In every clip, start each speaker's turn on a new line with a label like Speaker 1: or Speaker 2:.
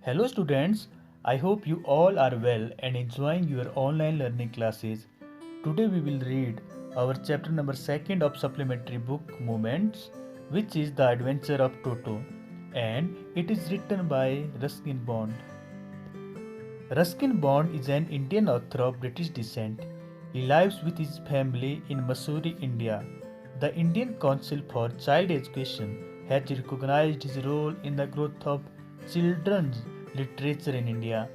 Speaker 1: Hello students, I hope you all are well and enjoying your online learning classes. Today we will read our chapter number 2 of supplementary book Moments, which is The Adventure of Toto, and it is written by Ruskin Bond. Ruskin Bond is an Indian author of British descent. He lives with his family in Mussoorie, India. The Indian Council for Child Education has recognized his role in the growth of children's literature in India.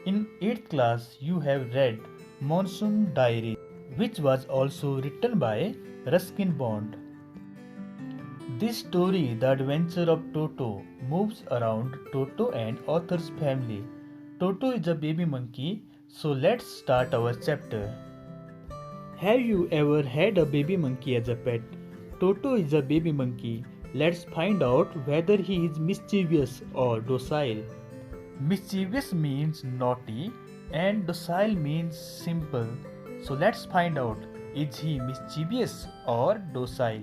Speaker 1: In 8th class, you have read Monsoon Diary, which was also written by Ruskin Bond. This story, The Adventure of Toto, moves around Toto and author's family. Toto is a baby monkey, so let's start our chapter. Have you ever had a baby monkey as a pet? Toto is a baby monkey. Let's find out whether he is mischievous or docile. Mischievous means naughty and docile means simple. So let's find out, is he mischievous or docile?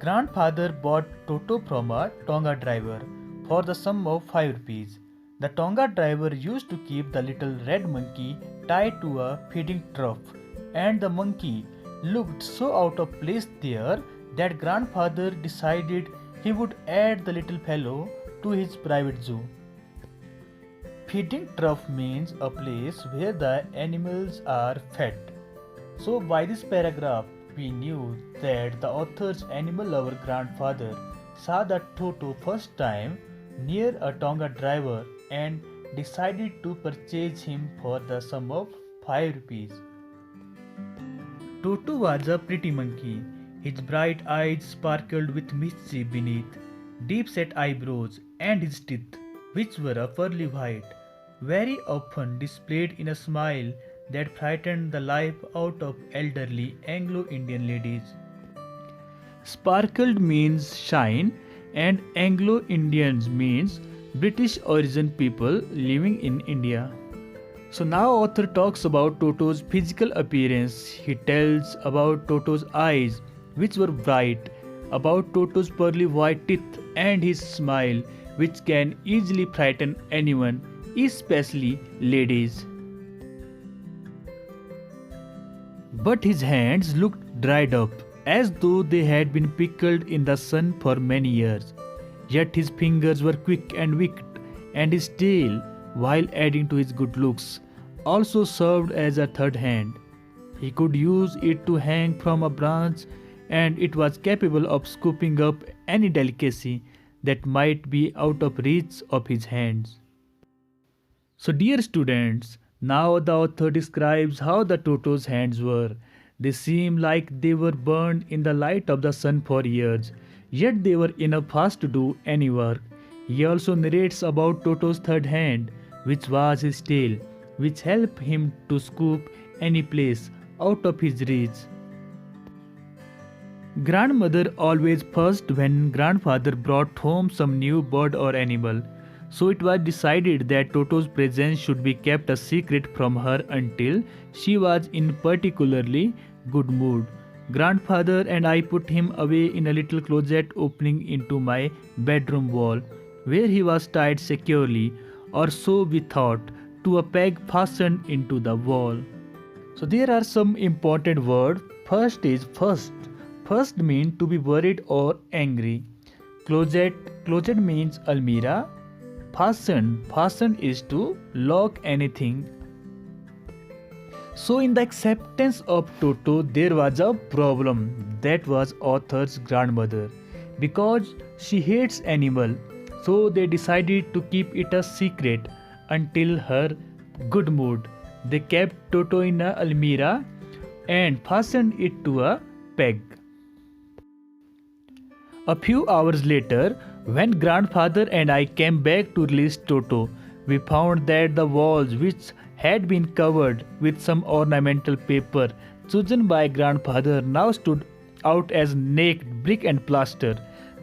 Speaker 1: Grandfather bought Toto from a Tonga driver for the sum of 5 rupees. The Tonga driver used to keep the little red monkey tied to a feeding trough, and the monkey looked so out of place there that grandfather decided he would add the little fellow to his private zoo. Feeding trough means a place where the animals are fed. So, by this paragraph, we knew that the author's animal lover grandfather saw the Toto first time near a Tonga driver and decided to purchase him for the sum of 5 rupees. Toto was a pretty monkey. His bright eyes sparkled with mischief beneath deep-set eyebrows, and his teeth, which were a pearly white, very often displayed in a smile that frightened the life out of elderly Anglo-Indian ladies. Sparkled means shine, and Anglo-Indians means British origin people living in India. So now author talks about Toto's physical appearance. He tells about Toto's eyes, which were bright, about Toto's pearly white teeth and his smile, which can easily frighten anyone, especially ladies. But his hands looked dried up, as though they had been pickled in the sun for many years. Yet his fingers were quick and wicked, and his tail, while adding to his good looks, also served as a third hand. He could use it to hang from a branch, and it was capable of scooping up any delicacy that might be out of reach of his hands. So, dear students, now the author describes how the Toto's hands were. They seem like they were burned in the light of the sun for years, yet they were enough fast to do any work. He also narrates about Toto's third hand, which was his tail, which helped him to scoop any place out of his reach. Grandmother always fussed when grandfather brought home some new bird or animal, so it was decided that Toto's presence should be kept a secret from her until she was in particularly good mood. Grandfather and I put him away in a little closet opening into my bedroom wall, where he was tied securely, or so we thought, to a peg fastened into the wall. So there are some important words. First is first. First means to be worried or angry. Closet means almirah. Fasten is to lock anything. So in the acceptance of Toto, there was a problem. That was author's grandmother. Because she hates animal, so they decided to keep it a secret until her good mood. They kept Toto in a almirah and fastened it to a peg. A few hours later, when grandfather and I came back to release Toto, we found that the walls, which had been covered with some ornamental paper chosen by grandfather, now stood out as naked brick and plaster.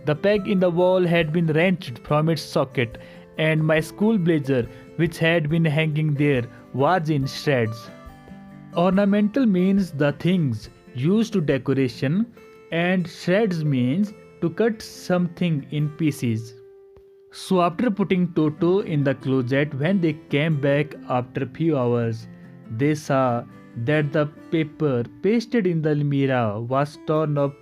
Speaker 1: The peg in the wall had been wrenched from its socket, and my school blazer, which had been hanging there, was in shreds. Ornamental means the things used to decoration, and shreds means to cut something in pieces. So after putting Toto in the closet, when they came back after a few hours, they saw that the paper pasted in the almirah was torn up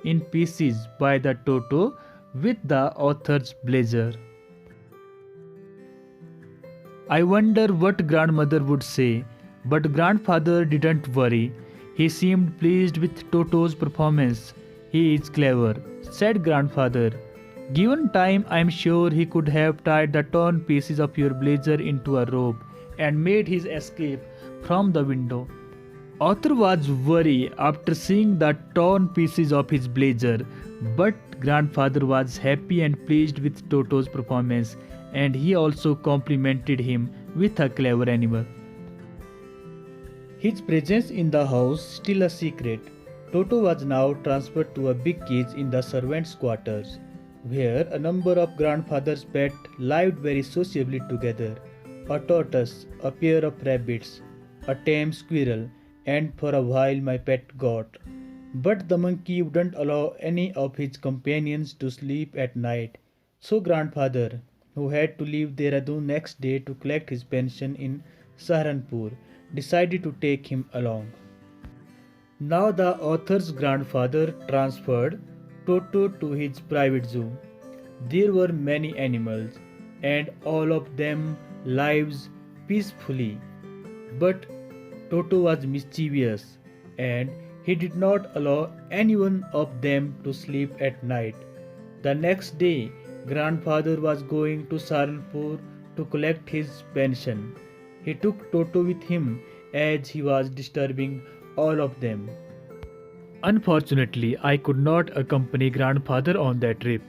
Speaker 1: in pieces by the Toto with the author's blazer. I wonder what grandmother would say, but grandfather didn't worry. He seemed pleased with Toto's performance. He is clever, said grandfather. Given time, I am sure he could have tied the torn pieces of your blazer into a rope and made his escape from the window. Arthur was worried after seeing the torn pieces of his blazer, but grandfather was happy and pleased with Toto's performance, and he also complimented him with a clever animal. His presence in the house still a secret. Toto was now transferred to a big cage in the servants' quarters, where a number of grandfather's pets lived very sociably together. A tortoise, a pair of rabbits, a tame squirrel, and for a while my pet goat. But the monkey wouldn't allow any of his companions to sleep at night. So grandfather, who had to leave Dehradun next day to collect his pension in Saharanpur, decided to take him along. Now the author's grandfather transferred Toto to his private zoo. There were many animals, and all of them lives peacefully. But Toto was mischievous, and he did not allow any one of them to sleep at night. The next day, grandfather was going to Saharanpur to collect his pension. He took Toto with him as he was disturbing all of them. Unfortunately, I could not accompany grandfather on that trip,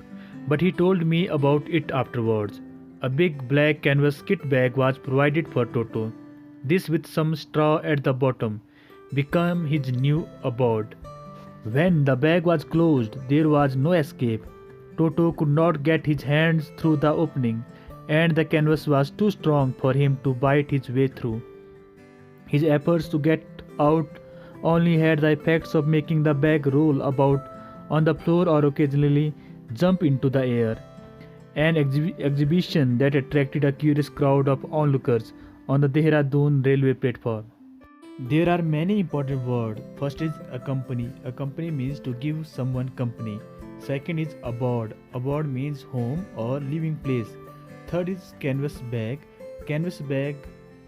Speaker 1: but he told me about it afterwards. A big black canvas kit bag was provided for Toto. This, with some straw at the bottom, became his new abode. When the bag was closed, there was no escape. Toto could not get his hands through the opening, and the canvas was too strong for him to bite his way through. His efforts to get out only had the effects of making the bag roll about on the floor or occasionally jump into the air. An exhibition that attracted a curious crowd of onlookers on the Dehradun railway platform. There are many important words. First is accompany. Accompany means to give someone company. Second is abode. Abode means home or living place. Third is canvas bag. Canvas bag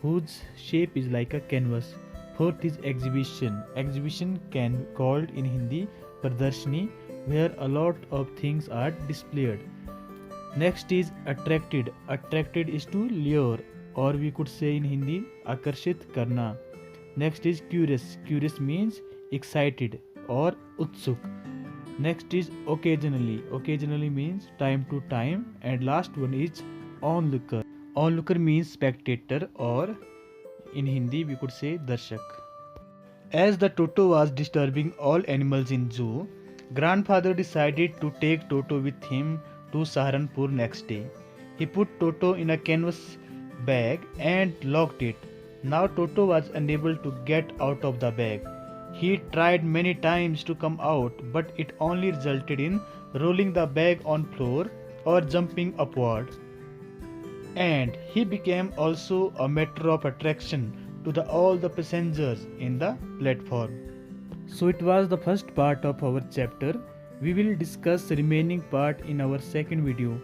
Speaker 1: whose shape is like a canvas. Fourth is exhibition. Exhibition can be called in Hindi Pradarshani, where a lot of things are displayed. Next is attracted. Attracted is to lure, or we could say in Hindi akarshit karna. Next is curious. Curious means excited or utsuk. Next is occasionally. Occasionally means time to time. And last one is onlooker. Onlooker means spectator, or in Hindi we could say darshak. As the Toto was disturbing all animals in zoo, grandfather decided to take Toto with him to Saharanpur next day. He put Toto in a canvas bag and locked it. Now Toto was unable to get out of the bag. He tried many times to come out, but it only resulted in rolling the bag on floor or jumping upward. And he became also a matter of attraction to all the passengers in the platform. So it was the first part of our chapter. We will discuss the remaining part in our second video.